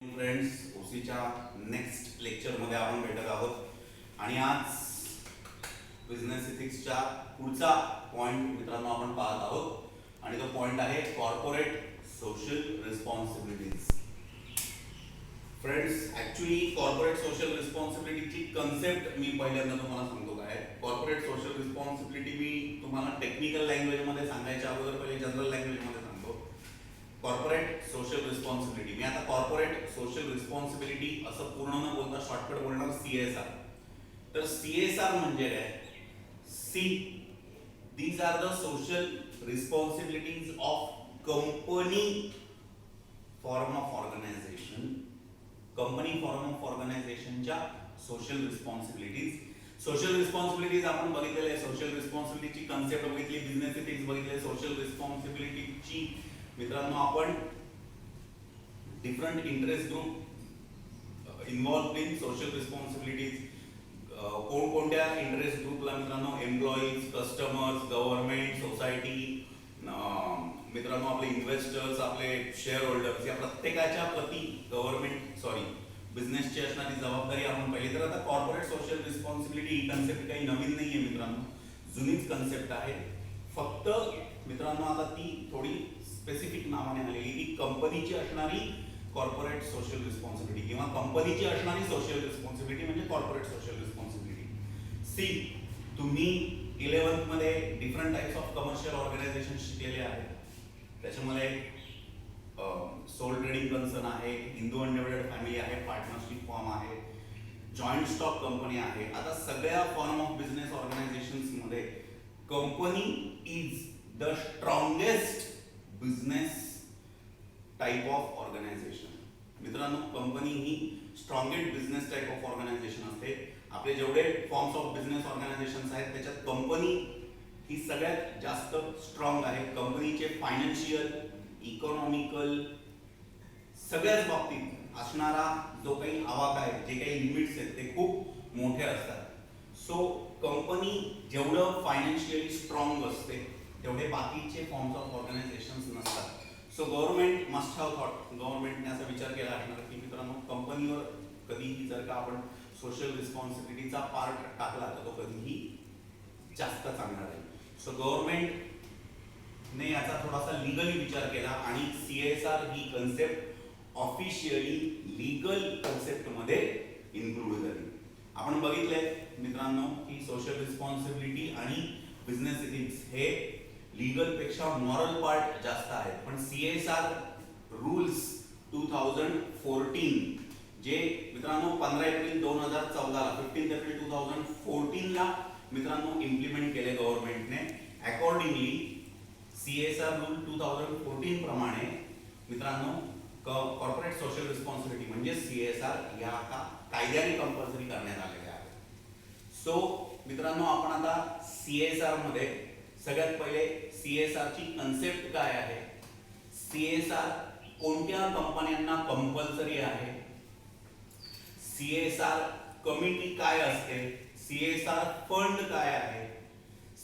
Friends, ओसीच्या next लेक्चरमध्ये आपण भेटत आहोत आणि आज बिझनेस इथिक्सच्या पुढचा पॉइंट मित्रांनो आपण पाहत आहोत आणि तो पॉइंट आहे corporate social responsibilities. Friends, actually corporate social रिस्पॉन्सिबिलिटीची कन्सेप्ट मी पहिल्यांदा तुम्हाला सांगतो काय आहे. कॉर्पोरेट सोशल रिस्पॉन्सिबिलिटी मी तुम्हाला टेक्निकल लँग्वेजमध्ये सांगायच्या अगोदर पहिले जनरल लँग्वेजमध्ये सांगतो. कॉर्पोरेट सोशल रिस्पॉन्सिबिलिटी, मी आता कॉर्पोरेट सोशल रिस्पॉन्सिबिलिटी असं पूर्ण न बोलता शॉर्टकट बोलणार CSR. तर CSR म्हणजे काय? These are the social responsibilities of company form of organisation. Company form of ऑर्गनायझेशनच्या सोशल रिस्पॉन्सिबिलिटीज. सोशल रिस्पॉन्सिबिलिटीज आपण बघितलेले आहे. सोशल रिस्पॉन्सिबिलिटीची कन्सेप्ट बघितली, बिझनेस इथिक्स बघितले. सोशल रिस्पॉन्सिबिलिटीची मित्रांनो आपण different interest group involve in social responsibilities. कोणकोणत्या इंटरेस्ट ग्रुपला मित्रांनो? एम्प्लॉईज, कस्टमर्स, गव्हर्नमेंट, सोसायटी, मित्रांनो आपले इन्व्हेस्टर्स, आपले शेअर होल्डर्स, या प्रत्येकाच्या प्रति बिझनेसची असणारी जबाबदारी आपण पाहिली. तर आता कॉर्पोरेट सोशल रिस्पॉन्सिबिलिटी ही कन्सेप्ट काही नवीन नाही आहे मित्रांनो, जुनीच कन्सेप्ट आहे. फक्त मित्रांनो आता ती थोडी स्पेसिफिक नावाने आलेली, की कंपनीची असणारी कॉर्पोरेट सोशल रिस्पॉन्सिबिलिटी किंवा कंपनीची असणारी सोशल रिस्पॉन्सिबिलिटी म्हणजे कॉर्पोरेट सोशल रिस्पॉन्सिबिलिटी. तुम्ही 11th मध्ये different types of commercial organisation शिकलेले आहेत. त्याच्यामध्ये सोल ट्रेडिंग कन्सर्न आहे, हिंदू अनडिवाइडेड फॅमिली आहे, पार्टनरशिप फॉर्म आहे, जॉईंट स्टॉक कंपनी आहे. आता सगळ्या फॉर्म ऑफ बिझनेस ऑर्गनायझेशन्स मध्ये company is the strongest business type of organisation. मित्रांनो, कंपनी ही strongest business type of organisation असते. आपले जेवढे फॉर्म्स ऑफ बिझनेस ऑर्गनायझेशन्स आहेत त्याच्यात कंपनी ही सगळ्यात जास्त स्ट्रॉंग आहे. कंपनीचे फायनान्शियल, इकॉनॉमिकल सगळ्याच बाबतीत असणारा जो काही आवाका आहे, जे काही लिमिट्स आहेत ते खूप मोठे असतात. सो कंपनी जेवढं फायनान्शियली स्ट्रॉंग असते तेवढे बाकीचे फॉर्म्स ऑफ ऑर्गनायझेशन्स नसतात. So government must have thought, गव्हर्नमेंटने असा विचार केला असणार की मित्रांनो कंपनीवर कधीही जर का आपण सोशल रिस्पॉन्सिबिलिटीचा पार्ट टाकला तर तो कधीही जास्त चांगला राहील. सो गव्हर्नमेंटने याचा थोडासा लिगली विचार केला आणि CSR ही कन्सेप्ट ऑफिशियली लीगल कन्सेप्टमध्ये इन्क्लूड झाली. आपण बघितलंय मित्रांनो की सोशल रिस्पॉन्सिबिलिटी आणि बिझनेस इथिक्स हे लीगल पेक्षा मॉरल पार्ट जास्त आहेत. पण CSR रूल्स 2014 जे मित्रांनो 15 एप्रिल 2014 15 एप्रिल 2014 मित्रांनो इम्प्लिमेंट केले गव्हर्नमेंटने. अकॉर्डिंगली CSR रूल 2014 प्रमाणे मित्रांनो कॉर्पोरेट सोशल रिस्पॉन्सिबिलिटी म्हणजे CSR या कायद्याने कंपल्सरी करण्यात आलेल्या आहे. सो मित्रांनो आपण आता CSR मध्ये सगळ्यात पहिले CSR ची कन्सेप्ट काय आहे, CSR कोणत्या कंपन्यांना कंपल्सरी आहे, CSR कमिटी काय असते, CSR फंड काय आहे,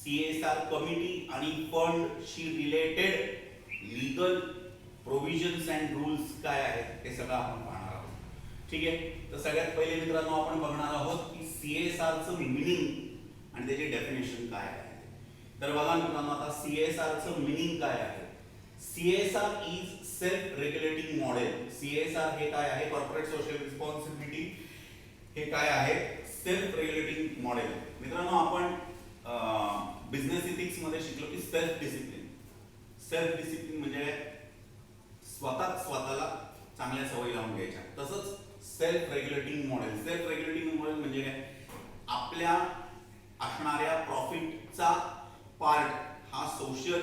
CSR कमिटी आणि फंडशी related legal provisions and rules काय आहेत ते सगळं आपण पाहणार आहोत. ठीक आहे. तर सगळ्यात पहिले मित्रांनो आपण बघणार आहोत की CSR चं मीनिंग आणि त्याची डेफिनेशन काय आहे. तर बघा मित्रांनो आता CSR चं मीनिंग काय आहे. CSR is self regulating model. CSR हे काय आहे? कॉर्पोरेट सोशल रिस्पॉन्सिबिलिटी हे काय आहे? Self regulating model. मित्रांनो आपण बिझनेस इथिक्स मध्ये शिकलो की सेल्फ डिसिप्लिन. सेल्फ डिसिप्लिन म्हणजे स्वतःला चांगल्या सवयी लावून घ्यायच्या. तसंच self regulating model. Self regulating model म्हणजे काय? आपल्या असणाऱ्या प्रॉफिटचा पार्ट हा सोशल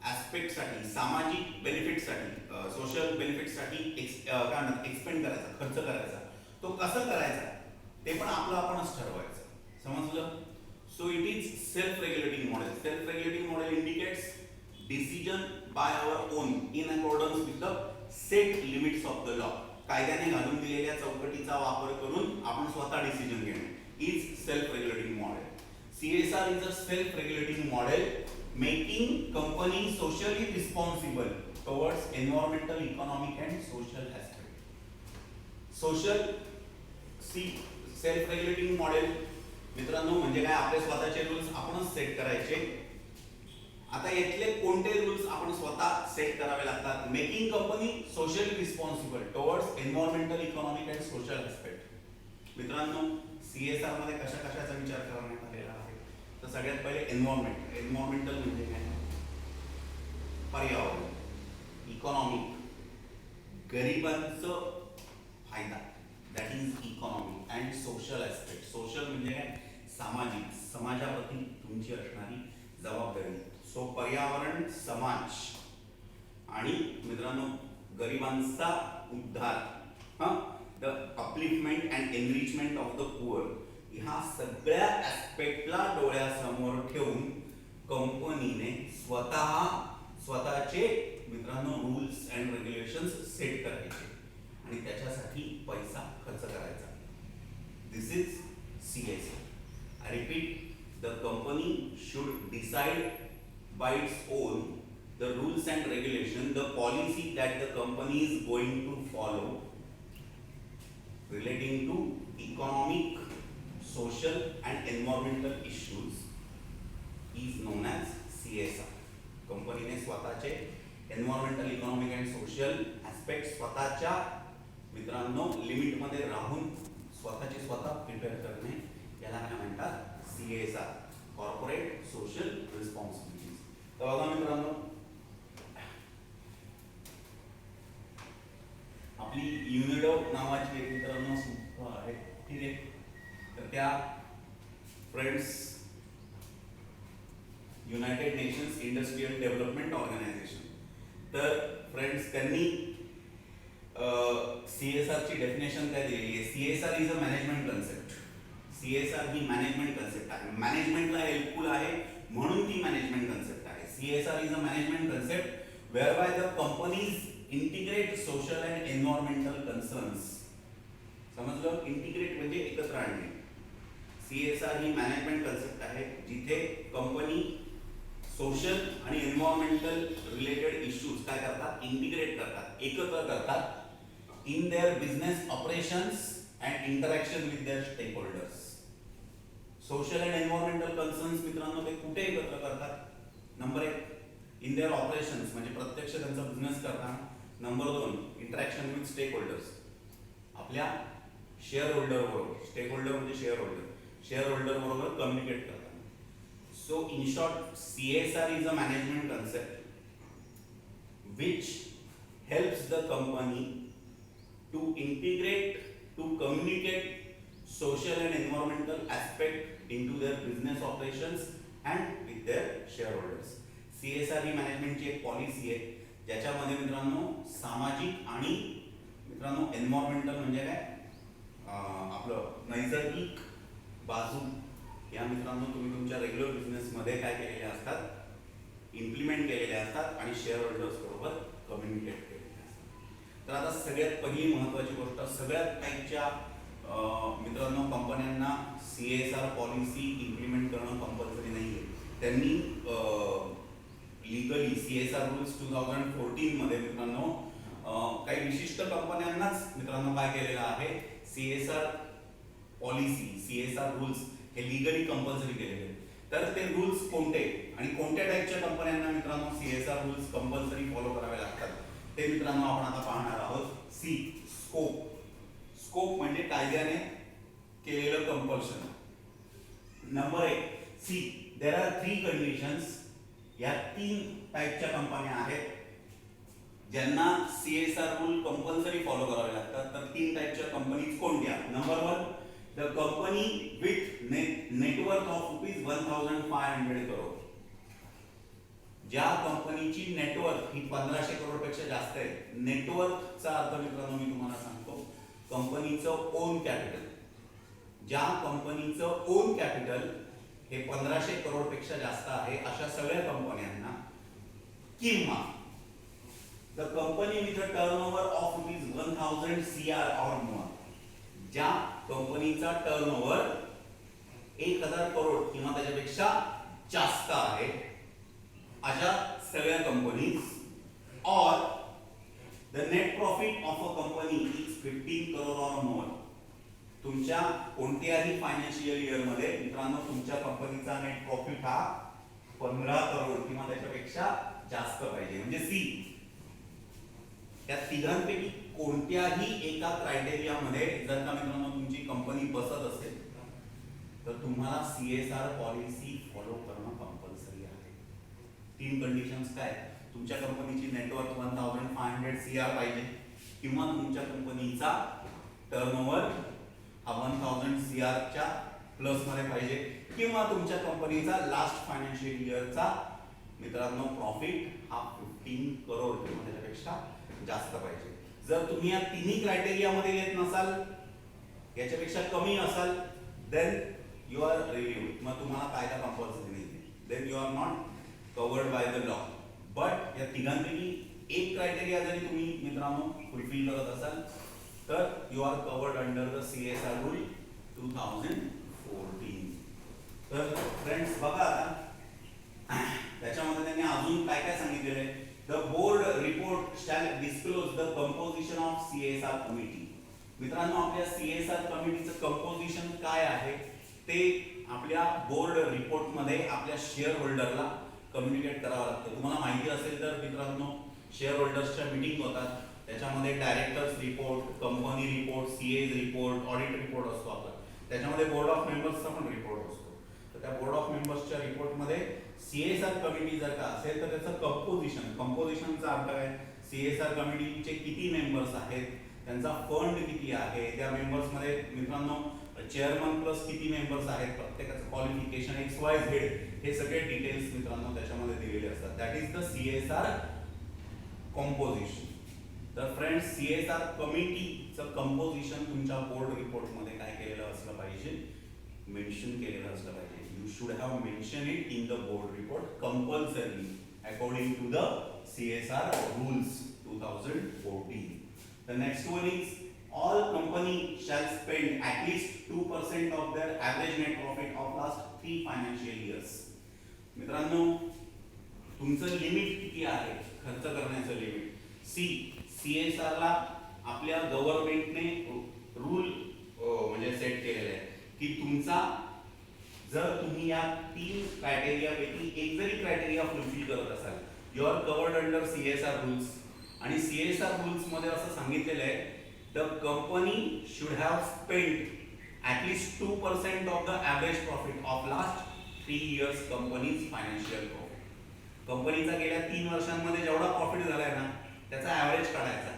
ऍस्पेक्टसाठी, सामाजिक बेनिफिटसाठी, सोशल बेनिफिटसाठी एक्सपेंड करायचा, खर्च करायचा. तो कसं करायचा ते पण आपणच ठरवायचं. समजलं? So it is self regulating model. Self regulating model indicates decision by our own in accordance with the set limits of the law. कायद्याने घालून दिलेल्या चौकटीचा वापर करून आपण स्वतः डिसिजन घेणे is self regulating model. CSR is a self-regulating model making companies socially responsible towards environmental, economic and social aspect. Social self regulating model मित्रांनो म्हणजे काय, आपले स्वतःचे रूल्स आपणच सेट करायचे. आता यातले कोणते रूल्स आपण स्वतः सेट करावे लागतात? Making company socially responsible towards environmental, economic and social aspect. मित्रांनो CSR मध्ये कशा कशाचा विचार करण्यात आलेला आहे? तर सगळ्यात पहिले एन्व्हायरमेंट. एन्व्हायरमेंटल म्हणजे काय? पर्यावरण, इकॉनॉमिक, गरिबांचं फायदा, that is economic, and social aspect. Social म्हणजे काय? सामाजिक, समाजाप्रती तुमची असणारी जबाबदारी. सो पर्यावरण, समाज आणि मित्रांनो गरिबांचा उद्धार, the upliftment and enrichment of the poor, ह्या सगळ्या ऍस्पेक्टला डोळ्यासमोर ठेवून कंपनीने स्वतःचे मित्रांनो रूल्स अँड रेग्युलेशन्स सेट करायचे आणि त्याच्यासाठी पैसा खर्च करायचा. दिस is CSR. I repeat, the company should decide by its own the rules and regulation, the policy that the company is going to follow relating to economic, social and environmental issues is known as CSR. कंपनीने स्वतःचे environmental, economic and social aspect स्वतःच्या मित्रांनो लिमिटमध्ये राहून स्वतःचे स्वतः prepare करणे, याला काय म्हणतात? CSR, corporate social responsibilities. तर बघा मित्रांनो, आपली युनिडो नावाची एक मित्रांनो संस्था आहे, ठीक आहे. तर त्या friends United Nations Industrial Development Organization. तर फ्रेंड्स त्यांनी CSR ची डेफिनेशन काय दिलेली आहे? CSR is a management concept. CSR ही मॅनेजमेंट कन्सेप्ट आहे, मॅनेजमेंटला हेल्पफुल आहे म्हणून ती मॅनेजमेंट कन्सेप्ट आहे. CSR is a management concept whereby the companies integrate social and environmental concerns. समजलं? इंटिग्रेट म्हणजे एकत्र आणणे. CSR ही मॅनेजमेंट कन्सेप्ट आहे जिथे कंपनी सोशल आणि एन्व्हायरमेंटल रिलेटेड इश्यूज काय करतात? इंटिग्रेट करतात, एकत्र करतात in their business operations and interaction with their stakeholders. Social and environmental concerns मित्रांनो ते कुठे एकत्र करतात? नंबर 1 इन देअर ऑपरेशन्स म्हणजे प्रत्यक्ष त्यांचा बिझनेस करताना. Number 2 interaction with stakeholders, आपल्या शेअर होल्डर बरोबर. स्टेक होल्डर म्हणजे शेअर होल्डर, शेअर होल्डर बरोबर कम्युनिकेट करताना. So in short CSR is a management concept which helps the company to integrate, to communicate social and environmental aspect into their business operations and with their shareholders. CSR ही मॅनेजमेंटची एक policy आहे ज्याच्यामध्ये मित्रांनो सामाजिक आणि मित्रांनो environmental म्हणजे काय, आपलं नैसर्गिक बाजू या मित्रांनो तुम्ही तुमच्या रेग्युलर बिझनेसमध्ये काय केलेले असतात? इम्प्लिमेंट केलेले असतात आणि शेअर होल्डर्स बरोबर कम्युनिकेट केलेले असतात. तर आता सगळ्यात पहिली महत्त्वाची गोष्ट, सगळ्यात टाईपच्या मित्रांनो कंपन्यांना CSR पॉलिसी इम्प्लिमेंट करणं कंपल्सरी नाही आहे. त्यांनी लीगली CSR रूल्स 2014 मध्ये मित्रांनो काही विशिष्ट कंपन्यांनाच मित्रांनो काय केलेलं आहे, CSR पॉलिसी, CSR रूल्स हे लीगली कंपल्सरी केलेले आहेत. तर ते रूल्स कोणते आणि कोणत्या टाईपच्या कंपन्यांना मित्रांनो CSR रूल्स कंपल्सरी फॉलो करावे लागतात ते मित्रांनो आपण आता पाहणार आहोत. स्कोप. स्कोप म्हणजे कायद्याने केलेलं compulsion. Number 1 there are 3 conditions. या 3 टाईपच्या कंपन्या आहेत ज्यांना CSR रूल कंपल्सरी फॉलो करावे लागतात. तर 3 टाईपच्या कंपनीज कोणत्या? Number 1 the company with net worth of ₹1,500 crore. ज्या कंपनीची नेटवर्थ ही 1500 करोड पेक्षा जास्त आहे. नेटवर्थचा अर्थ मित्रांनो मी तुम्हाला सांगतो, कंपनीचं ओन कॅपिटल. ज्या कंपनीचं ओन कॅपिटल हे 1500 करोड पेक्षा जास्त आहे अशा सगळ्या कंपन्यांना, किंवा the company with a turnover of ₹1000 CR और मोर. ज्या कंपनीचा टर्नओव्हर 1000 करोड किंवा त्याच्यापेक्षा जास्त आहे अशा सगळ्या कंपनीज. और the net profit of a company is 15 crore और तुमच्या कोणत्याही फायनान्शियल इयर मध्ये मित्रांनो तुमच्या कंपनीचा नेट प्रॉफिट हा 15 करोड किंवा त्याच्यापेक्षा जास्त पाहिजे. म्हणजे सी, त्या तिघांपैकी कोणत्याही एका क्रायटेरियामध्ये जर का मित्रांनो तुमची कंपनी बसत असेल तर तुम्हाला CSR पॉलिसी फॉलो करणं कंपल्सरी आहे. 3 कंडिशन्स काय? तुमच्या कंपनीची नेटवर्क 1500 CR पाहिजे किंवा तुमच्या कंपनीचा टर्नओव्हर हा 1000 CR च्या प्लस मध्ये पाहिजे किंवा तुमच्या कंपनीचा लास्ट फायनान्शियल इयरचा मित्रांनो प्रॉफिट हा 15 करोड किंवा त्याच्यापेक्षा जास्त पाहिजे. जर तुम्ही या तिन्ही क्रायटेरिया मध्ये येत नसाल, याच्यापेक्षा कमी असाल, देन यू आर रिव्ह्यू, मग तुम्हाला कायदा कंपल्सरी नाही, then you are not covered by the law. But या तिघांपैकी एक क्रायटेरिया जरी तुम्ही मित्रांनो फुलफिल करत असाल तर you are covered under the CSR rule 2014. तर फ्रेंड्स बघा आता त्याच्यामध्ये त्यांनी अजून काय काय सांगितलेलं आहे. The board report shall disclose the composition of CSR committee. मित्रांनो आपल्या CSR कमिटीचं कंपोजिशन काय आहे ते आपल्या बोर्ड रिपोर्ट मध्ये आपल्या शेअर होल्डरला कम्युनिकेट करावं लागतं. तुम्हाला माहिती असेल तर मित्रांनो शेअर होल्डर्सच्या मीटिंग होतात, त्याच्यामध्ये directors report, company report, CA's report, audit report असतो आपला, त्याच्यामध्ये बोर्ड ऑफ मेंबर्सचा पण रिपोर्ट असतो. तर त्या बोर्ड ऑफ मेंबर्सच्या रिपोर्टमध्ये CSR कमिटी जर का असेल तर त्याचं कंपोजिशनचा अर्थ काय? CSR कमिटीचे किती मेंबर्स आहेत, त्यांचा फंड किती आहे, त्या मेंबर्स मध्ये मित्रांनो चेअरमन प्लस किती मेंबर्स आहेत, प्रत्येकाचं क्वालिफिकेशन XYZ हे सगळे डिटेल्स मित्रांनो त्याच्यामध्ये दिलेले असतात. That is the CSR composition. तर फ्रेंड्स CSR कमिटीचं कंपोजिशन तुमच्या बोर्ड रिपोर्ट मध्ये काय केलेलं असलं पाहिजे? मेन्शन केलेलं असलं पाहिजे. You should have mention it in the board report compulsory according to the CSR rules 2014. The next one is all company shall spend at least 2% of their average net profit of last 3 financial years. मित्रांनो तुमचं limit किती आहे खर्च करण्याचं limit? CSR ला आपल्या गव्हर्नमेंटने rule म्हणजे सेट केलेला आहे की तुमचा जर तुम्ही या 3 क्रायटेरिया पैकी एक जरी क्रायटेरिया फुलफिल करत असाल, you are covered under CSR rules. आणि CSR रूल्स मध्ये असं सांगितलेलं आहे the company should have spend at least 2% of the average profit of last 3 years company's financial profit. कंपनीचा गेल्या 3 वर्षांमध्ये जेवढा प्रॉफिट झालाय ना त्याचा ऍव्हरेज काढायचा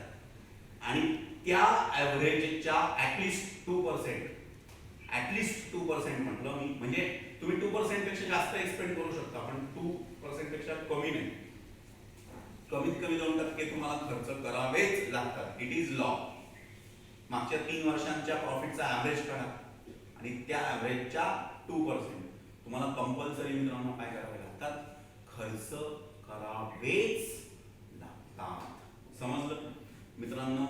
आणि त्या ऍव्हरेजच्या ऍटलीस्ट 2% म्हटलं मी, म्हणजे तुम्ही 2% पेक्षा जास्त एक्सपेंड करू शकता पण 2% पेक्षा कमी नाही. कमीत कमी 2% तुम्हाला खर्च करावेच लागतात. It is law. मागच्या 3 वर्षांच्या प्रॉफिटचा ऍव्हरेज काढा आणि त्या ऍव्हरेजच्या 2% तुम्हाला कंपल्सरी मित्रांनो काय करावे लागतात? खर्च करावेच लागतात. समजलं मित्रांनो?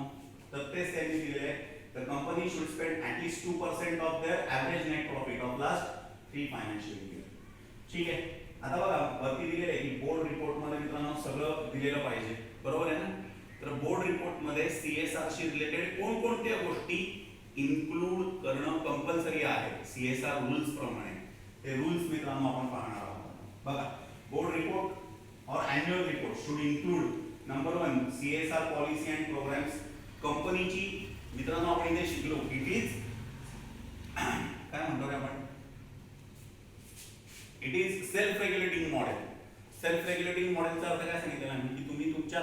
तर तेच त्यांनी दिलेले आहे. The company should spend at least 2% of their average net profit of last 3 financial year. ठीक आहे. आता बघा वरती दिलेलं आहे की बोर्ड रिपोर्ट मध्ये मित्रांनो सगळं दिलेलं पाहिजे, बरोबर आहे ना? तर बोर्ड रिपोर्ट मध्ये CSR शी रिलेटेड कोणकोणत्या गोष्टी इन्क्लूड करणं कंपल्सरी आहे CSR रूल्स प्रमाणे. ते रूल्स मित्रांनो आपण पाहणार आहोत. बघा बोर्ड रिपोर्ट और annual report should include number 1 CSR policy and programmes. कंपनीची मित्रांनो आपण इथे शिकलो इट इज काय म्हणतो रे आपण, it is self regulating model. Self regulating मॉडेलचा अर्थ काय सांगितलेला आहे की तुम्ही तुमच्या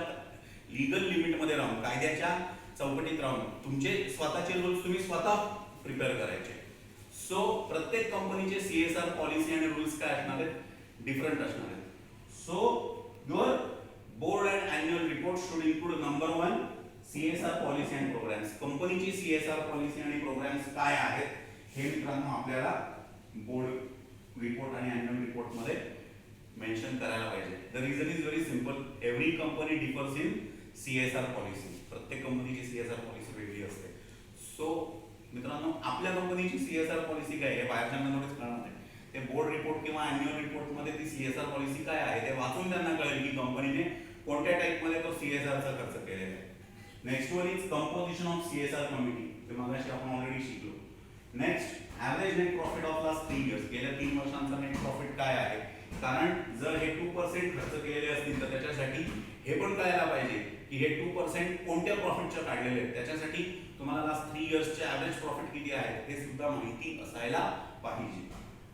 लीगल लिमिट मध्ये राहून कायद्याच्या चौकटीत राहून तुमचे स्वतःचे रूल्स तुम्ही स्वतः प्रिपेअर करायचे. सो प्रत्येक कंपनीचे CSR पॉलिसी आणि रूल्स काय असणार आहेत? डिफरंट असणार आहेत. So your board and annual report should include number 1 CSR policy and programmes. कंपनीची CSR पॉलिसी आणि प्रोग्राम्स काय आहेत हे मित्रांनो आपल्याला बोर्ड रिपोर्ट आणि एन्युअल रिपोर्ट मध्ये मेन्शन करायला पाहिजे. The reason is very simple. Every company differs in CSR policy. प्रत्येक कंपनीची CSR पॉलिसी वेगळी असते. सो मित्रांनो आपल्या कंपनीची CSR पॉलिसी काय आहे बाहेरच्यांना नोटीस करणार नाही. ते बोर्ड रिपोर्ट किंवा एन्युअल रिपोर्ट मध्ये ती CSR पॉलिसी काय आहे ते वाचून त्यांना कळेल की कंपनीने कोणत्या टाइप मध्ये तो CSR चा खर्च केलेला आहे. Next one is composition of CSR committee. ते मगाशी आपण ऑलरेडी शिकलो. Next average net profit of last 3 years, गेल्या 3 वर्षांचा नेट प्रॉफिट काय आहे, कारण जर हे 2% खर्च केलेले असतील तर त्याच्यासाठी हे पण कळायला पाहिजे की हे 2% कोणत्या प्रॉफिटच्या काढलेले आहेत, त्याच्यासाठी तुम्हाला लास्ट 3 इयर्सचे ॲव्हरेज प्रॉफिट किती आहे हे सुद्धा माहिती असायला पाहिजे.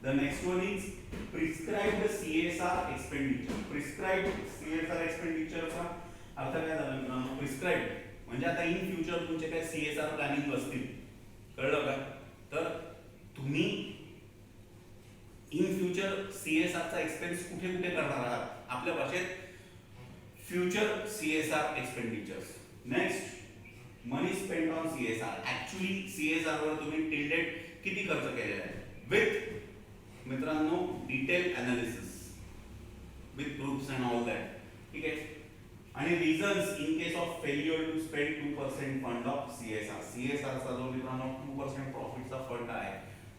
The next one is prescribed CSR expenditure. Prescribed CSR एक्सपेंडिचरचा अर्थ काय झाला मित्रांनो, प्रिस्क्राइब्ड म्हणजे आता इन फ्युचर तुमचे काय सीएसआर प्लॅनिंग असतील, कळलं का, तर तुम्ही इन फ्युचर सीएसआरचा एक्सपेन्स कुठे कुठे करणार आहात, आपल्या भाषेत future CSR expenditures. Next money spend on CSR, actually CSR वर तुम्ही टिल डेट किती खर्च केलेला आहे, विथ मित्रांनो detail analysis with proofs and all that. ठीक आहे. आणि reasons in case of failure to spend 2% fund of CSR. सीएसआरचा जो मित्रांनो 2% प्रॉफिटचा फंड आहे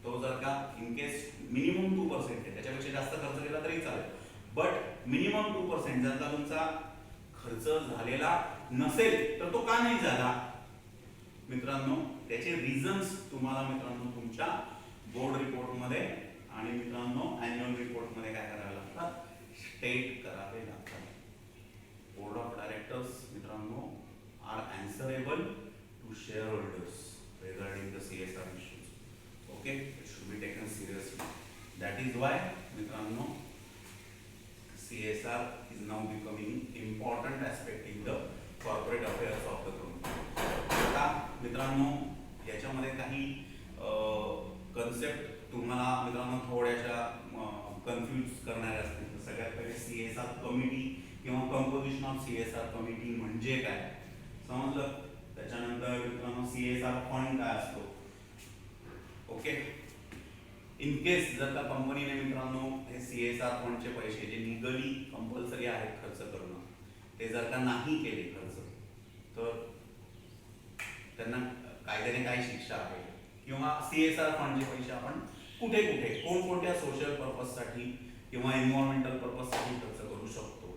तो जर का इन केस मिनिमम 2% आहे, त्याच्यापेक्षा जास्त खर्च केला तरी चालेल, बट मिनिमम 2% जर का तुमचा खर्च झालेला नसेल तर तो का नाही झाला मित्रांनो, त्याचे रिझन्स तुम्हाला मित्रांनो तुमच्या बोर्ड रिपोर्ट मध्ये आणि मित्रांनो अॅन्युअल रिपोर्ट मध्ये काय करावे लागतात, स्टेट करावे लागतात. बोर्ड ऑफ डायरेक्टर्स मित्रांनो R answerable to shareholders regarding the CSR issues. Okay, it should be taken seriously. That is why मित्रांनो CSR is now becoming important aspect in the corporate affairs of the company. आता मित्रांनो याच्यामध्ये काही concept तुम्हाला मित्रांनो थोड्याशा confuse करणाऱ्या असतील. तर सगळ्यात पहिले सीएसआर कमिटी किंवा कंपोजिशन ऑफ सीएसआर कमिटी म्हणजे काय समजलं. त्याच्यानंतर मित्रांनो सीएसआर फंड काय असतो. ओके, इन केस जर का कंपनीने मित्रांनो हे सीएसआर फंडचे पैसे जे लीगली कंपल्सरी आहेत खर्च करणं ते जर का नाही केले खर्च, तर त्यांना कायद्याने काय शिक्षा आहे, किंवा सीएसआर फंडचे पैसे आपण कुठे कुठे कोणकोणत्या सोशल पर्पजसाठी किंवा एन्व्हायरमेंटल पर्पजसाठी खर्च करू शकतो,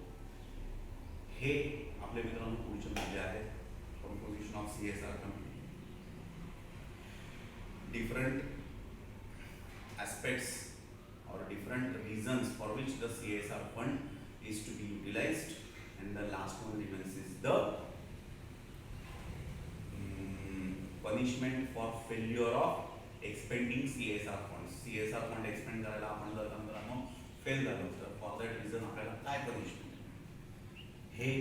हे आपले मित्रांनो पुढचे मुद्दे आहेत. Composition of CSR committee, different aspects or different reasons for which the CSR fund is to be utilized, and the last one remains is the punishment for failure of expending CSR funds. CSR fund expend करायला आपण जर मित्रांनो fail झालो तर for that reason आपल्याला काय punishment, हे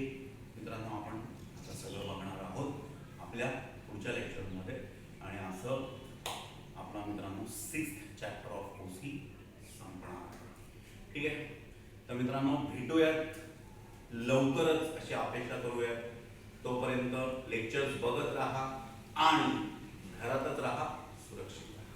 मित्रांनो आपण आता सगळं बघणार आहोत आपल्या पुढच्या लेक्चरमध्ये. आणि असं आपला मित्रांनो 6th चॅप्टर ऑफ ओसी संपणार. ठीक आहे. तर मित्रांनो भेटूयात लवकरच अशी अपेक्षा करूयात. तोपर्यंत लेक्चर्स बघत राहा आणि